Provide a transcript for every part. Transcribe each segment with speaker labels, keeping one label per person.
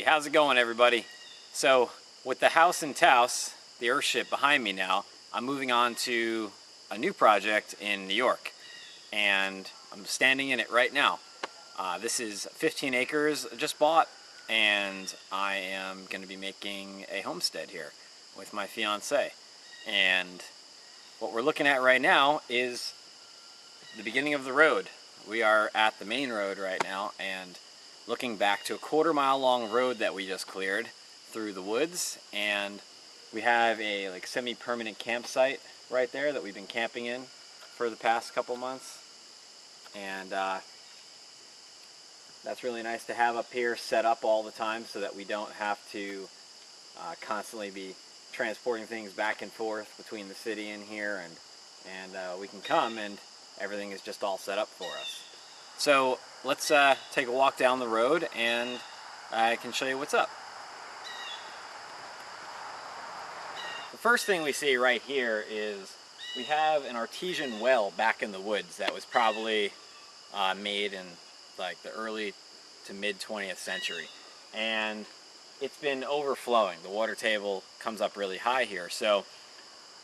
Speaker 1: how's it going, everybody? So with the house in Taos, the earthship behind me now, I'm moving on to a new project in New York, and I'm standing in it right now. This is 15 acres I just bought, and I am going to be making a homestead here with my fiance. And what we're looking at right now is the beginning of the road. We are at the main road right now and looking back to a quarter-mile long road that we just cleared through the woods, and we have a semi-permanent campsite right there that we've been camping in for the past couple months, and that's really nice to have up here set up all the time so that we don't have to constantly be transporting things back and forth between the city and here, and we can come and everything is just all set up for us. So let's take a walk down the road and I can show you what's up. The first thing we see right here is we have an artesian well back in the woods that was probably made in like the early to mid 20th century, and it's been overflowing. The water table comes up really high here, so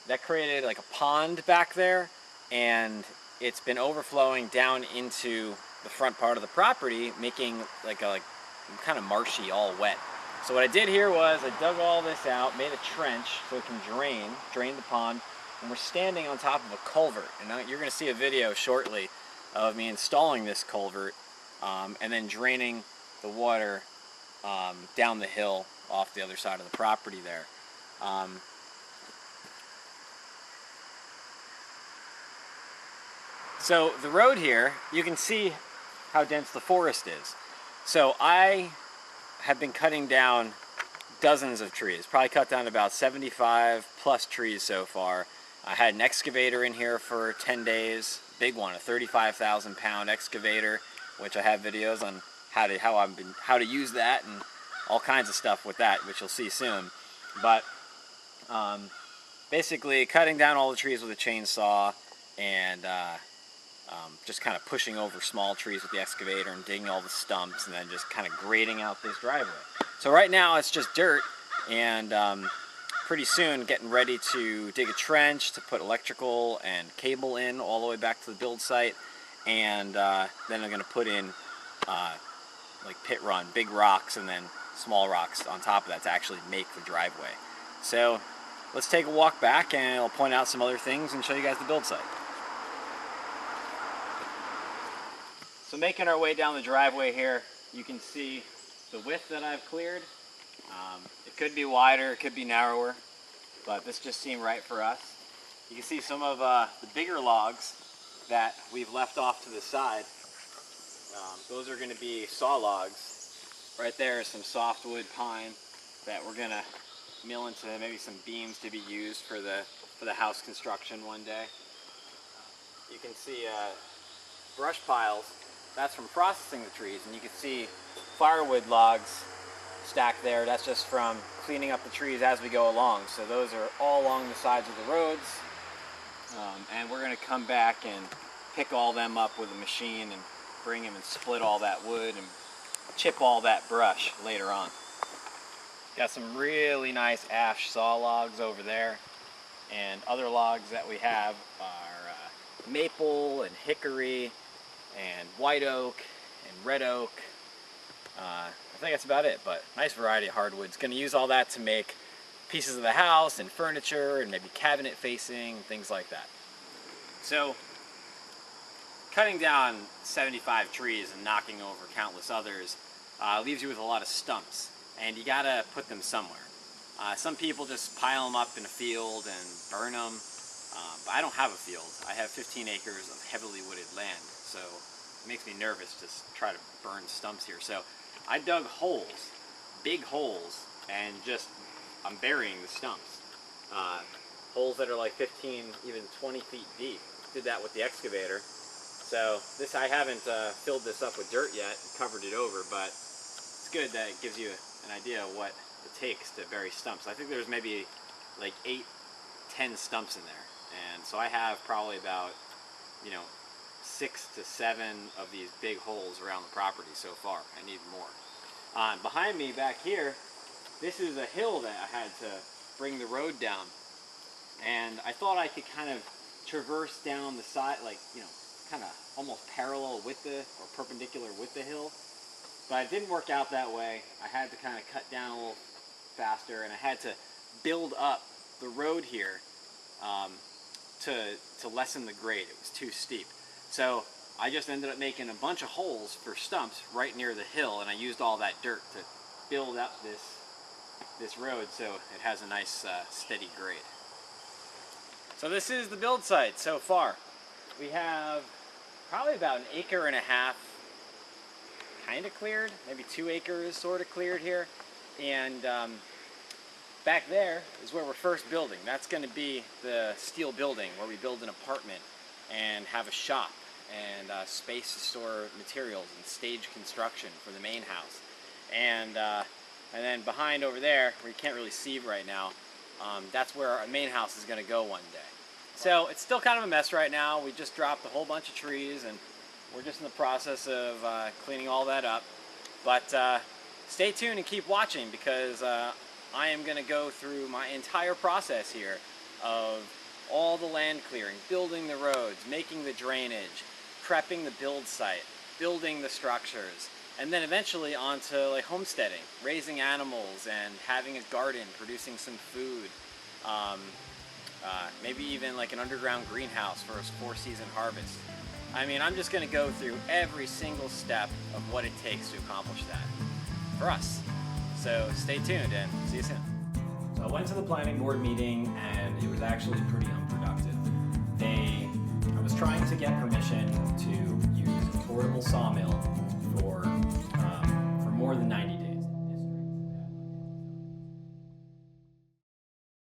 Speaker 1: that created like a pond back there, and it's been overflowing down into the front part of the property, making like kind of marshy, all wet. So what I did here was I dug all this out, made a trench so it can drain the pond, and we're standing on top of a culvert. And you're going to see a video shortly of me installing this culvert and then draining the water down the hill off the other side of the property there. So the road here, you can see how dense the forest is. So I have been cutting down dozens of trees, probably cut down about 75 plus trees so far. I had an excavator in here for 10 days, big one, a 35,000 pound excavator, which I have videos on how to use that and all kinds of stuff with that, which you'll see soon. But basically cutting down all the trees with a chainsaw and just kind of pushing over small trees with the excavator and digging all the stumps and then just kind of grading out this driveway. So right now it's just dirt, and pretty soon getting ready to dig a trench to put electrical and cable in all the way back to the build site, and then I'm going to put in like pit run, big rocks and then small rocks on top of that to actually make the driveway. So let's take a walk back and I'll point out some other things and show you guys the build site. So making our way down the driveway here, you can see the width that I've cleared. It could be wider, it could be narrower, but this just seemed right for us. You can see some of the bigger logs that we've left off to the side. Those are going to be saw logs. Right there is some softwood pine that we're going to mill into maybe some beams to be used for the house construction one day. You can see brush piles. That's from processing the trees, and you can see firewood logs stacked there. That's just from cleaning up the trees as we go along. So those are all along the sides of the roads, and we're going to come back and pick all them up with a machine and bring them and split all that wood and chip all that brush later on. Got some really nice ash saw logs over there, and other logs that we have are maple and hickory and white oak and red oak. I think that's about it, but nice variety of hardwoods. Going to use all that to make pieces of the house and furniture and maybe cabinet facing, things like that. So cutting down 75 trees and knocking over countless others leaves you with a lot of stumps, and you gotta put them somewhere. Some people just pile them up in a field and burn them, but I don't have a field. I have 15 acres of heavily wooded land, so it makes me nervous to try to burn stumps here. So I dug holes, big holes, and I'm burying the stumps. Holes that are like 15, even 20 feet deep. Did that with the excavator. So I haven't filled this up with dirt yet, covered it over, but it's good that it gives you an idea of what it takes to bury stumps. I think there's maybe like 8-10 stumps in there, and so I have probably about 6 to 7 of these big holes around the property so far. I need more. Behind me back here, this is a hill that I had to bring the road down. And I thought I could kind of traverse down the side, like, you know, kind of almost parallel with the, or perpendicular with the hill. But it didn't work out that way. I had to kind of cut down a little faster, and I had to build up the road here to lessen the grade. It was too steep. So I just ended up making a bunch of holes for stumps right near the hill, and I used all that dirt to build up this road so it has a nice steady grade. So this is the build site so far. We have probably about 1.5 acres kind of cleared, maybe 2 acres sort of cleared here. And back there is where we're first building. That's going to be the steel building where we build an apartment and have a shop and space to store materials and stage construction for the main house. And then behind over there, where you can't really see right now, that's where our main house is going to go one day. So it's still kind of a mess right now. We just dropped a whole bunch of trees, and we're just in the process of cleaning all that up. But stay tuned and keep watching, because I am going to go through my entire process here of all the land clearing, building the roads, making the drainage, prepping the build site, building the structures, and then eventually onto like homesteading, raising animals and having a garden, producing some food. Maybe even like an underground greenhouse for a 4-season harvest. I mean, I'm just going to go through every single step of what it takes to accomplish that for us. So stay tuned and see you soon. So I went to the planning board meeting, and it was actually pretty unproductive. I was trying to get permission to use a portable sawmill